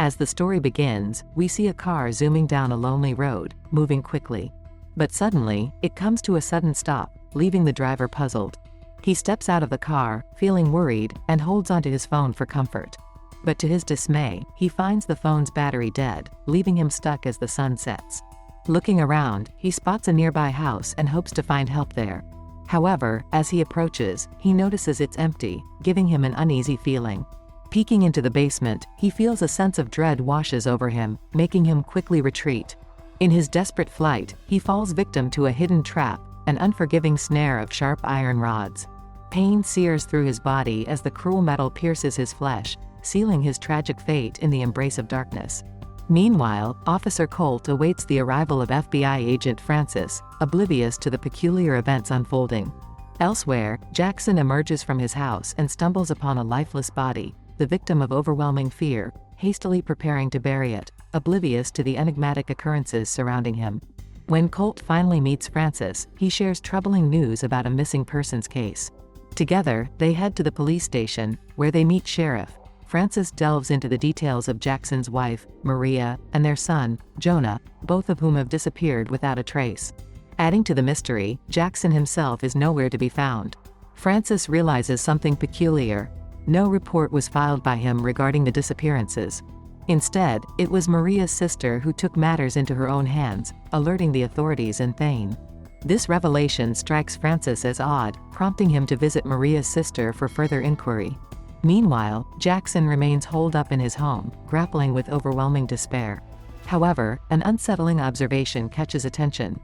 As the story begins, we see a car zooming down a lonely road, moving quickly. But suddenly, it comes to a sudden stop, leaving the driver puzzled. He steps out of the car, feeling worried, and holds onto his phone for comfort. But to his dismay, he finds the phone's battery dead, leaving him stuck as the sun sets. Looking around, he spots a nearby house and hopes to find help there. However, as he approaches, he notices it's empty, giving him an uneasy feeling. Peeking into the basement, he feels a sense of dread washes over him, making him quickly retreat. In his desperate flight, he falls victim to a hidden trap, an unforgiving snare of sharp iron rods. Pain sears through his body as the cruel metal pierces his flesh, sealing his tragic fate in the embrace of darkness. Meanwhile, Officer Colt awaits the arrival of FBI agent Francis, oblivious to the peculiar events unfolding. Elsewhere, Jackson emerges from his house and stumbles upon a lifeless body, the victim of overwhelming fear, hastily preparing to bury it, oblivious to the enigmatic occurrences surrounding him. When Colt finally meets Francis, he shares troubling news about a missing persons case. Together, they head to the police station, where they meet Sheriff. Francis delves into the details of Jackson's wife, Maria, and their son, Jonah, both of whom have disappeared without a trace. Adding to the mystery, Jackson himself is nowhere to be found. Francis realizes something peculiar. No report was filed by him regarding the disappearances. Instead, it was Maria's sister who took matters into her own hands, alerting the authorities in Thane. This revelation strikes Francis as odd, prompting him to visit Maria's sister for further inquiry. Meanwhile, Jackson remains holed up in his home, grappling with overwhelming despair. However, an unsettling observation catches attention.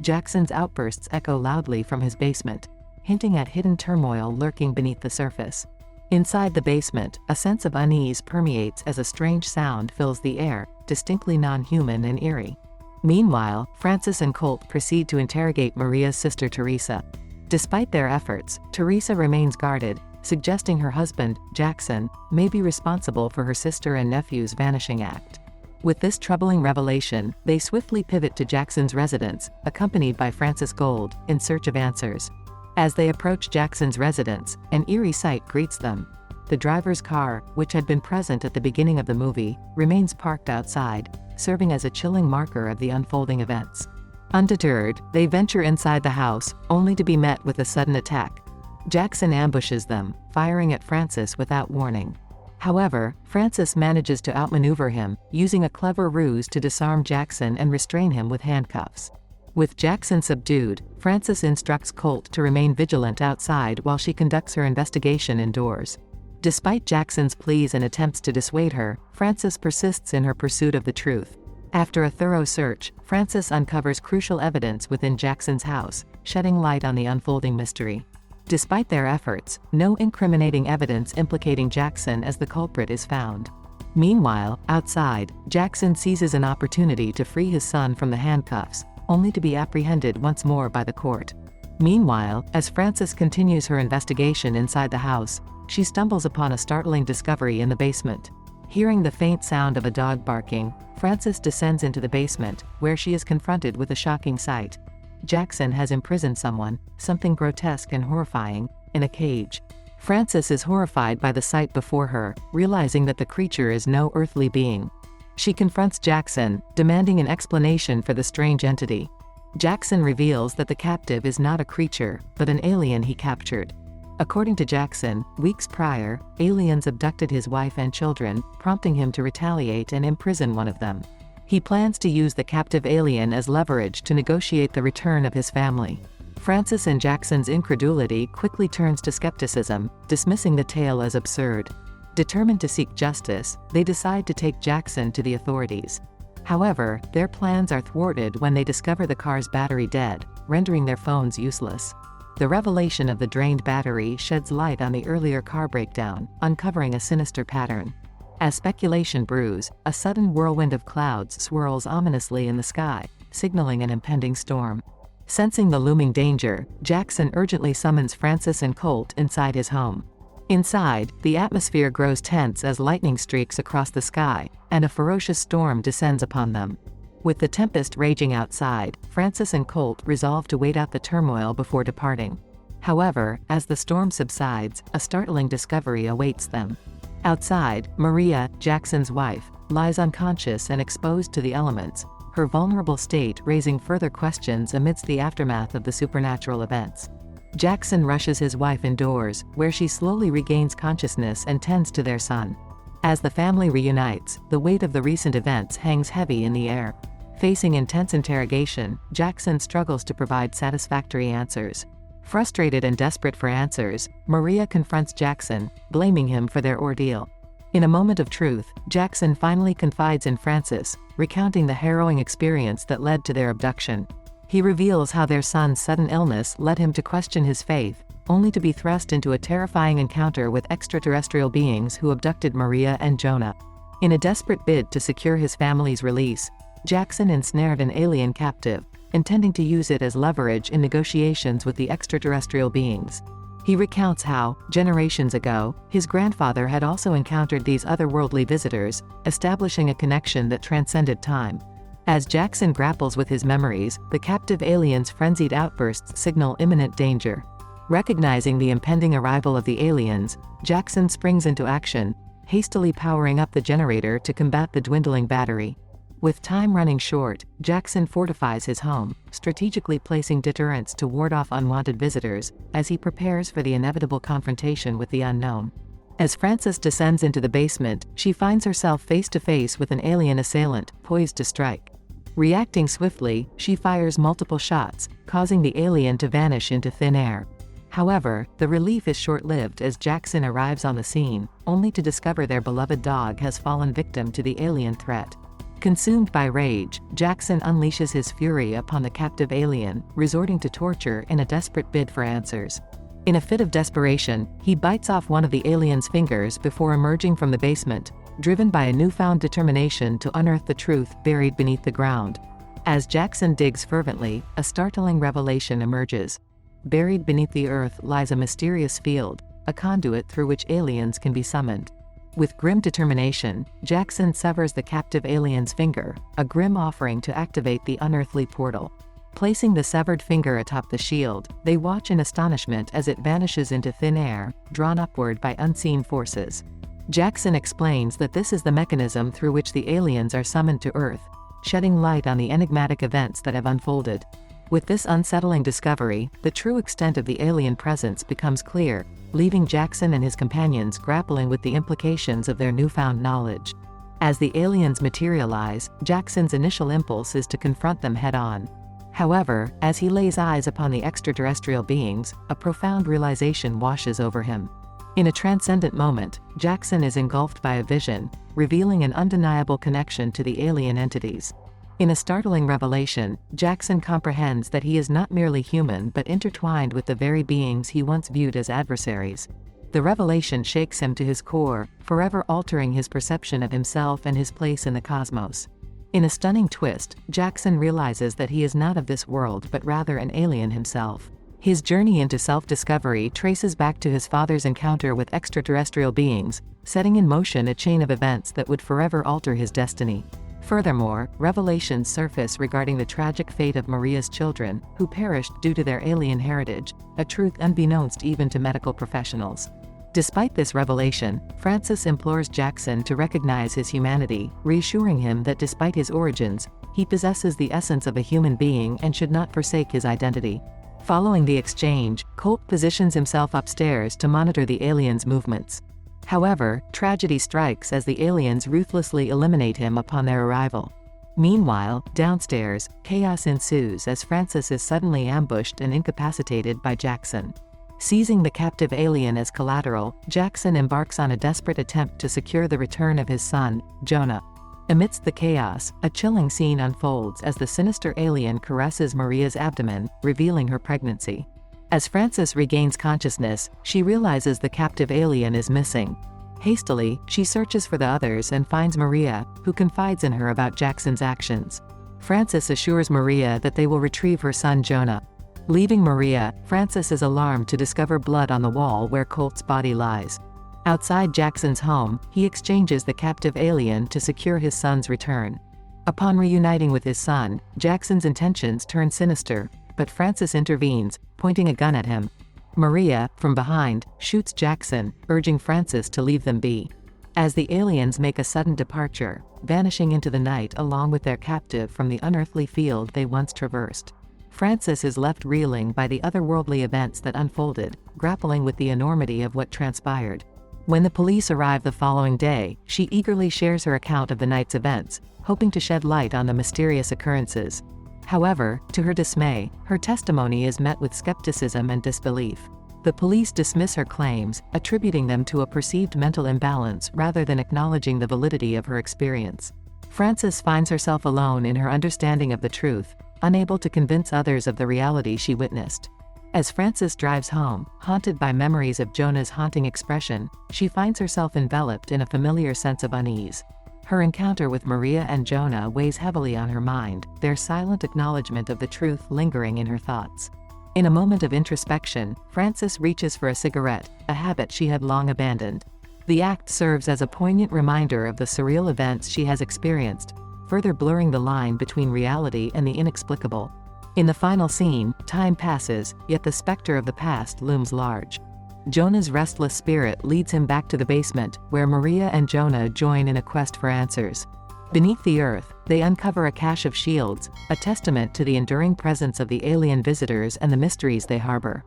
Jackson's outbursts echo loudly from his basement, hinting at hidden turmoil lurking beneath the surface. Inside the basement, a sense of unease permeates as a strange sound fills the air, distinctly non-human and eerie. Meanwhile, Francis and Colt proceed to interrogate Maria's sister Teresa. Despite their efforts, Teresa remains guarded, suggesting her husband, Jackson, may be responsible for her sister and nephew's vanishing act. With this troubling revelation, they swiftly pivot to Jackson's residence, accompanied by Francis Gold, in search of answers. As they approach Jackson's residence, an eerie sight greets them. The driver's car, which had been present at the beginning of the movie, remains parked outside, serving as a chilling marker of the unfolding events. Undeterred, they venture inside the house, only to be met with a sudden attack. Jackson ambushes them, firing at Francis without warning. However, Francis manages to outmaneuver him, using a clever ruse to disarm Jackson and restrain him with handcuffs. With Jackson subdued, Francis instructs Colt to remain vigilant outside while she conducts her investigation indoors. Despite Jackson's pleas and attempts to dissuade her, Francis persists in her pursuit of the truth. After a thorough search, Francis uncovers crucial evidence within Jackson's house, shedding light on the unfolding mystery. Despite their efforts, no incriminating evidence implicating Jackson as the culprit is found. Meanwhile, outside, Jackson seizes an opportunity to free his son from the handcuffs, only to be apprehended once more by the court. Meanwhile, as Francis continues her investigation inside the house, she stumbles upon a startling discovery in the basement. Hearing the faint sound of a dog barking, Francis descends into the basement, where she is confronted with a shocking sight. Jackson has imprisoned someone, something grotesque and horrifying, in a cage. Francis is horrified by the sight before her, realizing that the creature is no earthly being. She confronts Jackson, demanding an explanation for the strange entity. Jackson reveals that the captive is not a creature, but an alien he captured. According to Jackson, weeks prior, aliens abducted his wife and children, prompting him to retaliate and imprison one of them. He plans to use the captive alien as leverage to negotiate the return of his family. Francis and Jackson's incredulity quickly turns to skepticism, dismissing the tale as absurd. Determined to seek justice, they decide to take Jackson to the authorities. However, their plans are thwarted when they discover the car's battery dead, rendering their phones useless. The revelation of the drained battery sheds light on the earlier car breakdown, uncovering a sinister pattern. As speculation brews, a sudden whirlwind of clouds swirls ominously in the sky, signaling an impending storm. Sensing the looming danger, Jackson urgently summons Francis and Colt inside his home. Inside, the atmosphere grows tense as lightning streaks across the sky, and a ferocious storm descends upon them. With the tempest raging outside, Francis and Colt resolve to wait out the turmoil before departing. However, as the storm subsides, a startling discovery awaits them. Outside, Maria, Jackson's wife, lies unconscious and exposed to the elements, her vulnerable state raising further questions amidst the aftermath of the supernatural events. Jackson rushes his wife indoors, where she slowly regains consciousness and tends to their son. As the family reunites, the weight of the recent events hangs heavy in the air. Facing intense interrogation, Jackson struggles to provide satisfactory answers. Frustrated and desperate for answers, Maria confronts Jackson, blaming him for their ordeal. In a moment of truth, Jackson finally confides in Francis, recounting the harrowing experience that led to their abduction. He reveals how their son's sudden illness led him to question his faith, only to be thrust into a terrifying encounter with extraterrestrial beings who abducted Maria and Jonah. In a desperate bid to secure his family's release, Jackson ensnared an alien captive, intending to use it as leverage in negotiations with the extraterrestrial beings. He recounts how, generations ago, his grandfather had also encountered these otherworldly visitors, establishing a connection that transcended time. As Jackson grapples with his memories, the captive aliens' frenzied outbursts signal imminent danger. Recognizing the impending arrival of the aliens, Jackson springs into action, hastily powering up the generator to combat the dwindling battery. With time running short, Jackson fortifies his home, strategically placing deterrents to ward off unwanted visitors, as he prepares for the inevitable confrontation with the unknown. As Frances descends into the basement, she finds herself face to face with an alien assailant, poised to strike. Reacting swiftly, she fires multiple shots, causing the alien to vanish into thin air. However, the relief is short-lived as Jackson arrives on the scene, only to discover their beloved dog has fallen victim to the alien threat. Consumed by rage, Jackson unleashes his fury upon the captive alien, resorting to torture in a desperate bid for answers. In a fit of desperation, he bites off one of the alien's fingers before emerging from the basement, driven by a newfound determination to unearth the truth buried beneath the ground. As Jackson digs fervently, a startling revelation emerges. Buried beneath the earth lies a mysterious field, a conduit through which aliens can be summoned. With grim determination, Jackson severs the captive alien's finger, a grim offering to activate the unearthly portal. Placing the severed finger atop the shield, they watch in astonishment as it vanishes into thin air, drawn upward by unseen forces. Jackson explains that this is the mechanism through which the aliens are summoned to Earth, shedding light on the enigmatic events that have unfolded. With this unsettling discovery, the true extent of the alien presence becomes clear, leaving Jackson and his companions grappling with the implications of their newfound knowledge. As the aliens materialize, Jackson's initial impulse is to confront them head-on. However, as he lays eyes upon the extraterrestrial beings, a profound realization washes over him. In a transcendent moment, Jackson is engulfed by a vision, revealing an undeniable connection to the alien entities. In a startling revelation, Jackson comprehends that he is not merely human but intertwined with the very beings he once viewed as adversaries. The revelation shakes him to his core, forever altering his perception of himself and his place in the cosmos. In a stunning twist, Jackson realizes that he is not of this world but rather an alien himself. His journey into self-discovery traces back to his father's encounter with extraterrestrial beings, setting in motion a chain of events that would forever alter his destiny. Furthermore, revelations surface regarding the tragic fate of Maria's children, who perished due to their alien heritage, a truth unbeknownst even to medical professionals. Despite this revelation, Francis implores Jackson to recognize his humanity, reassuring him that despite his origins, he possesses the essence of a human being and should not forsake his identity. Following the exchange, Colt positions himself upstairs to monitor the aliens' movements. However, tragedy strikes as the aliens ruthlessly eliminate him upon their arrival. Meanwhile, downstairs, chaos ensues as Francis is suddenly ambushed and incapacitated by Jackson. Seizing the captive alien as collateral, Jackson embarks on a desperate attempt to secure the return of his son, Jonah. Amidst the chaos, a chilling scene unfolds as the sinister alien caresses Maria's abdomen, revealing her pregnancy. As Frances regains consciousness, she realizes the captive alien is missing. Hastily, she searches for the others and finds Maria, who confides in her about Jackson's actions. Frances assures Maria that they will retrieve her son Jonah. Leaving Maria, Frances is alarmed to discover blood on the wall where Colt's body lies. Outside Jackson's home, he exchanges the captive alien to secure his son's return. Upon reuniting with his son, Jackson's intentions turn sinister, but Frances intervenes, pointing a gun at him. Maria, from behind, shoots Jackson, urging Frances to leave them be. as the aliens make a sudden departure, vanishing into the night along with their captive from the unearthly field they once traversed. Frances is left reeling by the otherworldly events that unfolded, grappling with the enormity of what transpired. When the police arrive the following day, she eagerly shares her account of the night's events, hoping to shed light on the mysterious occurrences. However, to her dismay, her testimony is met with skepticism and disbelief. The police dismiss her claims, attributing them to a perceived mental imbalance rather than acknowledging the validity of her experience. Frances finds herself alone in her understanding of the truth, unable to convince others of the reality she witnessed. As Frances drives home, haunted by memories of Jonah's haunting expression, she finds herself enveloped in a familiar sense of unease. Her encounter with Maria and Jonah weighs heavily on her mind, their silent acknowledgement of the truth lingering in her thoughts. In a moment of introspection, Frances reaches for a cigarette, a habit she had long abandoned. The act serves as a poignant reminder of the surreal events she has experienced, further blurring the line between reality and the inexplicable. In the final scene, time passes, yet the specter of the past looms large. Jonah's restless spirit leads him back to the basement, where Maria and Jonah join in a quest for answers. Beneath the earth, they uncover a cache of shields, a testament to the enduring presence of the alien visitors and the mysteries they harbor.